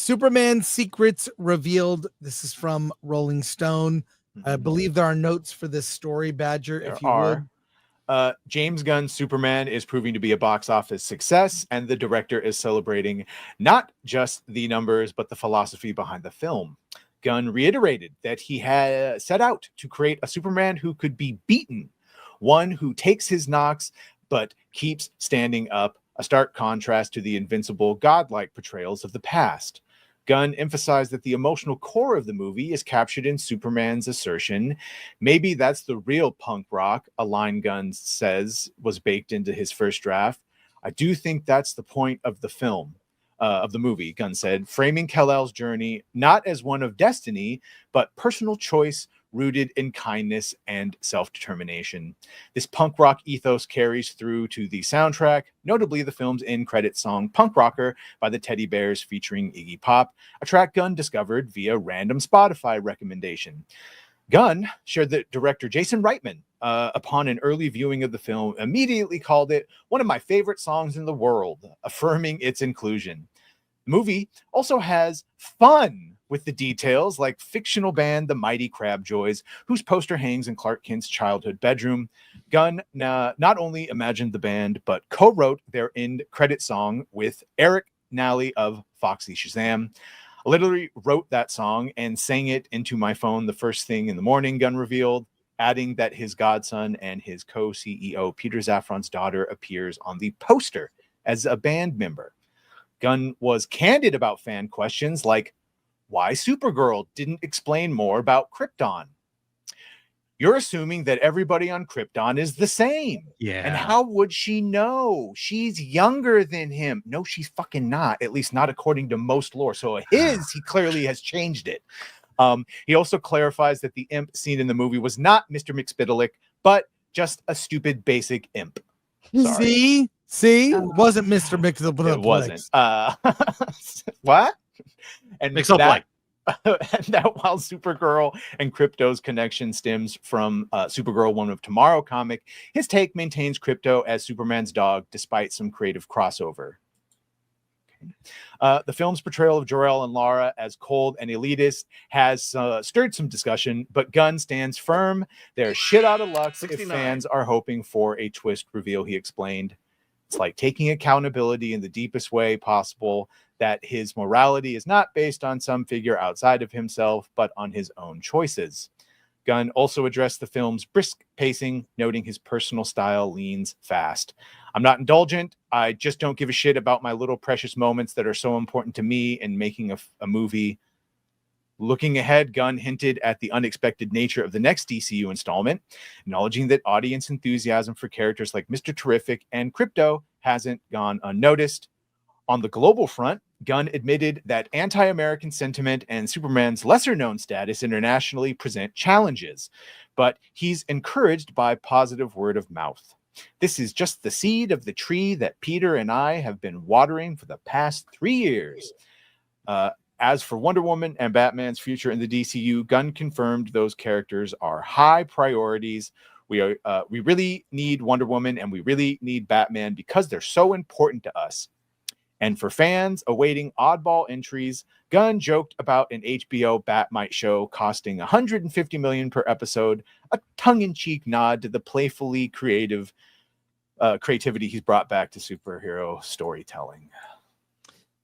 Superman secrets revealed. This is from Rolling Stone. I believe there are notes for this story, Badger, if you would. James Gunn's Superman is proving to be a box office success, and the director is celebrating not just the numbers, but the philosophy behind the film. Gunn reiterated that he had set out to create a Superman who could be beaten, one who takes his knocks but keeps standing up, a stark contrast to the invincible, godlike portrayals of the past. Gunn emphasized that the emotional core of the movie is captured in Superman's assertion. Maybe that's the real punk rock, a line Gunn says was baked into his first draft. I do think that's the point of the film, of the movie, Gunn said, framing Kal-El's journey not as one of destiny, but personal choice rooted in kindness and self-determination. This punk rock ethos carries through to the soundtrack, notably the film's end-credit song Punk Rocker by the Teddy Bears featuring Iggy Pop, a track Gunn discovered via random Spotify recommendation. Gunn shared that director Jason Reitman, upon an early viewing of the film, immediately called it one of my favorite songs in the world, affirming its inclusion. The movie also has fun with the details, like fictional band The Mighty Crabjoys, whose poster hangs in Clark Kent's childhood bedroom. Gunn not only imagined the band, but co-wrote their end credit song with Eric Nally of Foxy Shazam. I literally wrote that song and sang it into my phone the first thing in the morning, Gunn revealed, adding that his godson and his co-CEO Peter Safran's daughter appears on the poster as a band member. Gunn was candid about fan questions like why Supergirl didn't explain more about Krypton. You're assuming that everybody on Krypton is the same. Yeah. And how would she know? She's younger than him. No, she's fucking not, at least not according to most lore. So he clearly has changed it. He also clarifies that the imp seen in the movie was not Mr. McSpittalick, but just a stupid basic imp. Sorry. See? It wasn't Mr. McSpittalick. It wasn't. What? And that while Supergirl and Krypto's connection stems from Supergirl Woman of Tomorrow comic, his take maintains Krypto as Superman's dog despite some creative crossover. The film's portrayal of Jor-El and Lara as cold and elitist has stirred some discussion, but Gunn stands firm. They're shit out of luck if fans are hoping for a twist reveal, he explained. It's like taking accountability in the deepest way possible, that his morality is not based on some figure outside of himself, but on his own choices. Gunn also addressed the film's brisk pacing, noting his personal style leans fast. I'm not indulgent. I just don't give a shit about my little precious moments that are so important to me in making a movie. Looking ahead, Gunn hinted at the unexpected nature of the next DCU installment, acknowledging that audience enthusiasm for characters like Mr. Terrific and Krypto hasn't gone unnoticed. On the global front, Gunn admitted that anti-American sentiment and Superman's lesser-known status internationally present challenges, but he's encouraged by positive word of mouth. This is just the seed of the tree that Peter and I have been watering for the past 3 years. As for Wonder Woman and Batman's future in the DCU, Gunn confirmed those characters are high priorities. We really need Wonder Woman and we really need Batman because they're so important to us. And for fans awaiting oddball entries, Gunn joked about an HBO Batmite show costing $150 million per episode, a tongue-in-cheek nod to the playfully creativity he's brought back to superhero storytelling.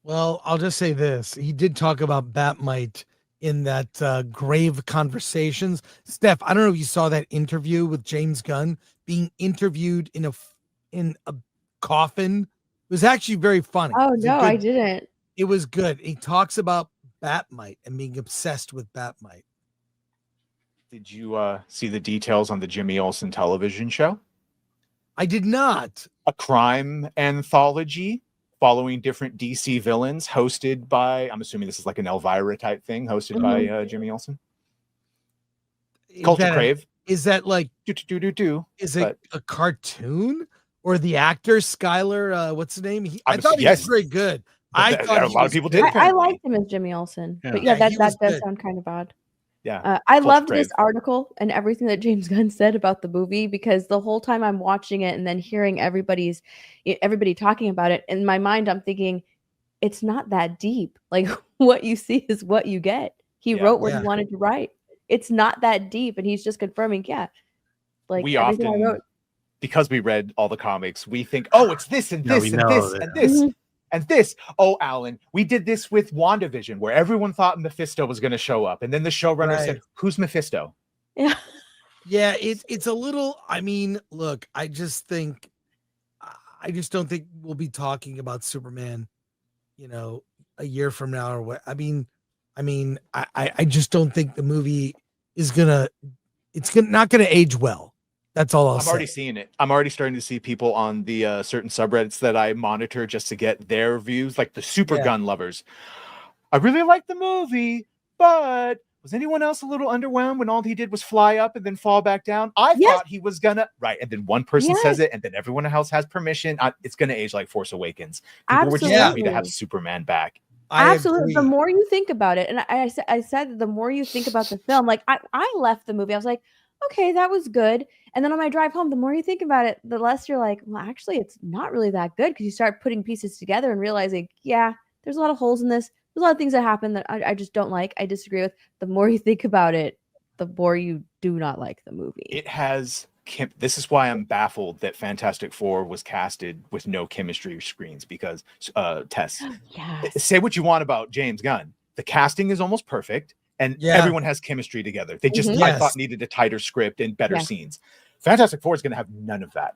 Well, I'll just say this. He did talk about Batmite in that Grave Conversations. Steph, I don't know if you saw that interview with James Gunn being interviewed in a coffin. It was actually very funny. Oh, no, I didn't. It was good. He talks about Batmite and being obsessed with Batmite. Did you see the details on the Jimmy Olsen television show? I did not. A crime anthology following different DC villains hosted by, I'm assuming this is like an Elvira type thing, hosted by Jimmy Olsen. Culture Crave. Is that like, is it a cartoon? Or the actor Skylar, what's his name? I thought he was very good. I thought a lot of people did. I liked him as Jimmy Olsen, but that does sound kind of odd. Yeah, I loved this article and everything that James Gunn said about the movie because the whole time I'm watching it and then hearing everybody talking about it in my mind, I'm thinking, it's not that deep. Like what you see is what you get. He Yeah. wrote what Yeah. he wanted to write. It's not that deep, and he's just confirming, like We everything I often, wrote. because we read all the comics, we think, oh, it's this and Yeah, this we and know this that- and this Mhm. and this. Oh, Alan, we did this with WandaVision, where everyone thought Mephisto was going to show up, and then the showrunner said, Right. "Who's Mephisto?" Yeah. Yeah, it's a little. I mean, look, I just don't think we'll be talking about Superman, a year from now or what. I mean, I just don't think the movie is gonna. Not gonna age well. That's all I'll I'm say. already seeing it. I'm already starting to see people on the certain subreddits that I monitor just to get their views, like the super Yeah. gun lovers. I really like the movie, but was anyone else a little underwhelmed when all he did was fly up and then fall back down? I Yes. thought he was gonna, right. And then one person Yes. says it, and then everyone else has permission. It's gonna age like Force Awakens. People were just happy to have Absolutely. Superman back. I Absolutely. The agree. more you think about it, and I said that the more you think about the film, like I left the movie, I was like, okay, that was good. And then on my drive home, the more you think about it, the less you're like, well, actually, it's not really that good, because you start putting pieces together and realizing, yeah, there's a lot of holes in this. There's a lot of things that happen that I just don't like. I disagree with. The more you think about it, the more you do not like the movie. It has. This is why I'm baffled that Fantastic Four was casted with no chemistry screens, because Tess, Yes. say what you want about James Gunn, the casting is almost perfect, and Yeah. everyone has chemistry together. They just, Mhm. I Yes. thought, needed a tighter script and better Yeah. scenes. Fantastic Four is going to have none of that.